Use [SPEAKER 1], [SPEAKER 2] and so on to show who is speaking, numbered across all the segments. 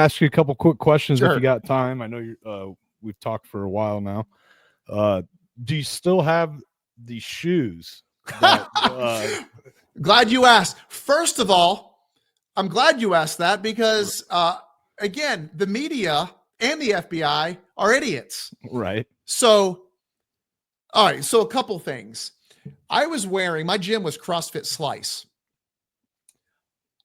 [SPEAKER 1] ask you a couple quick questions if
[SPEAKER 2] Sure.
[SPEAKER 1] you got time. I know we've talked for a while now. Do you still have the shoes?
[SPEAKER 2] Glad you asked. First of all, I'm glad you asked that because, again, the media and the FBI are idiots.
[SPEAKER 1] Right.
[SPEAKER 2] So, all right. So a couple things. My gym was CrossFit Slice.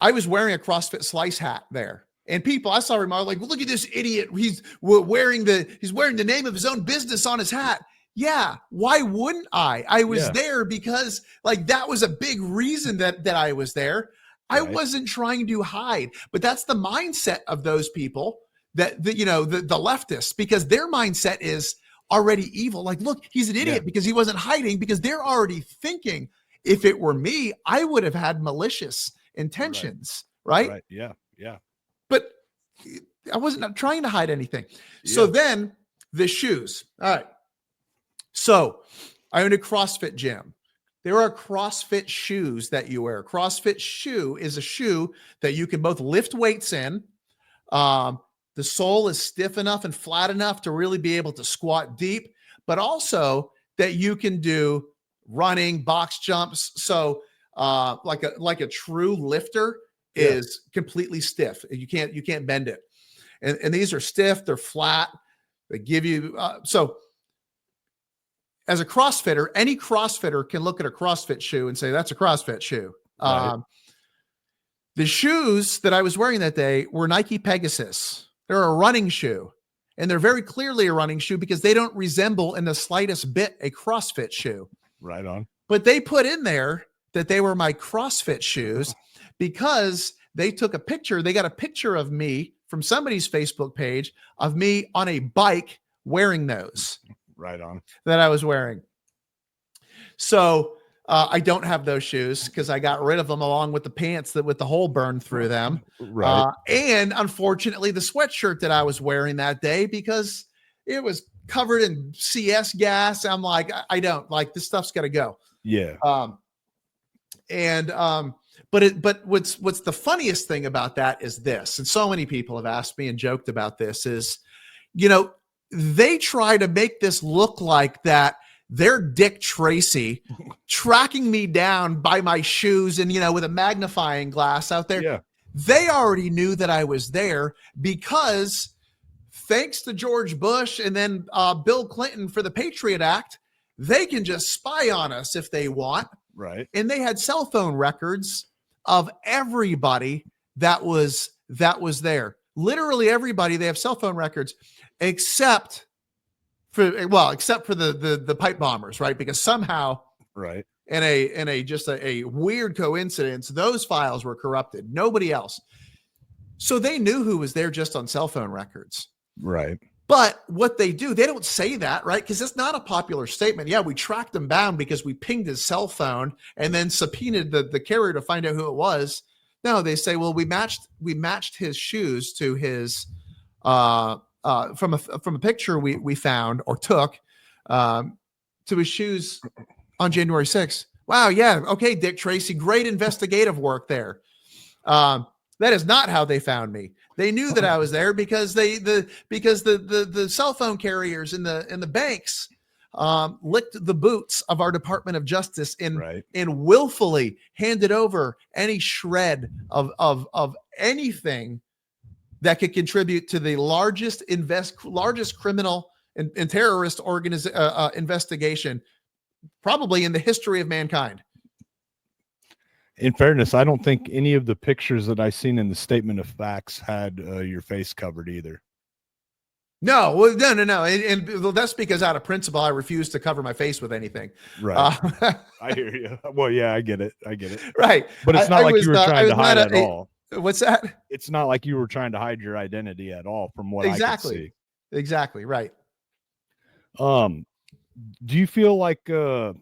[SPEAKER 2] I was wearing a CrossFit Slice hat there. And people, I saw remark like, well, look at this idiot. He's wearing the name of his own business on his hat. Yeah. Why wouldn't I? I was there because like that was a big reason that I was there. I wasn't trying to hide, but that's the mindset of those people the leftists, because their mindset is already evil. Like, look, he's an idiot because he wasn't hiding, because they're already thinking, if it were me, I would have had malicious intentions. Right.
[SPEAKER 1] Yeah.
[SPEAKER 2] But I wasn't trying to hide anything. So then the shoes. All right. So I own a CrossFit gym. There are CrossFit shoes that you wear. CrossFit shoe is a shoe that you can both lift weights in. The sole is stiff enough and flat enough to really be able to squat deep, but also that you can do running, box jumps. So like a true lifter is completely stiff. You can't bend it. And these are stiff, they're flat. They give you so as a CrossFitter, any CrossFitter can look at a CrossFit shoe and say, that's a CrossFit shoe. Right. The shoes that I was wearing that day were Nike Pegasus. They're a running shoe, and they're very clearly a running shoe because they don't resemble in the slightest bit a CrossFit shoe.
[SPEAKER 1] Right on.
[SPEAKER 2] But they put in there that they were my CrossFit shoes because they took a picture. They got a picture of me from somebody's Facebook page of me on a bike wearing those.
[SPEAKER 1] Right on.
[SPEAKER 2] That I was wearing. So I don't have those shoes because I got rid of them along with the pants with the hole burned through them.
[SPEAKER 1] Right.
[SPEAKER 2] And unfortunately, the sweatshirt that I was wearing that day, because it was covered in CS gas. I'm like, I don't like this stuff's got to go.
[SPEAKER 1] Yeah.
[SPEAKER 2] But what's the funniest thing about that is this, and so many people have asked me and joked about this, is, they try to make this look like that they're Dick Tracy tracking me down by my shoes and, with a magnifying glass out there.
[SPEAKER 1] Yeah.
[SPEAKER 2] They already knew that I was there because thanks to George Bush and then Bill Clinton for the Patriot Act, they can just spy on us if they want.
[SPEAKER 1] Right.
[SPEAKER 2] And they had cell phone records of everybody that was there. Literally everybody. They have cell phone records except for the pipe bombers, right? Because somehow,
[SPEAKER 1] right,
[SPEAKER 2] in a weird coincidence, those files were corrupted. Nobody else. So they knew who was there just on cell phone records.
[SPEAKER 1] Right.
[SPEAKER 2] But what they do, they don't say that, right? Because it's not a popular statement. Yeah, we tracked him down because we pinged his cell phone and then subpoenaed the carrier to find out who it was. No, they say, well, we matched his shoes to his from a picture we found or took to his shoes on January 6th. Wow. Yeah. Okay. Dick Tracy, great investigative work there. That is not how they found me. They knew that I was there because the cell phone carriers in the banks licked the boots of our Department of Justice and willfully handed over any shred of anything that could contribute to the largest criminal and terrorist investigation probably in the history of mankind.
[SPEAKER 1] In fairness, I don't think any of the pictures that I seen in the statement of facts had your face covered either.
[SPEAKER 2] No. And that's because out of principle, I refuse to cover my face with anything.
[SPEAKER 1] Right. I hear you. Well, yeah, I get it.
[SPEAKER 2] Right.
[SPEAKER 1] But it's not like you were trying to hide at all.
[SPEAKER 2] What's that?
[SPEAKER 1] It's not like you were trying to hide your identity at all from what I could see.
[SPEAKER 2] Exactly. Right.
[SPEAKER 1] Do you feel like when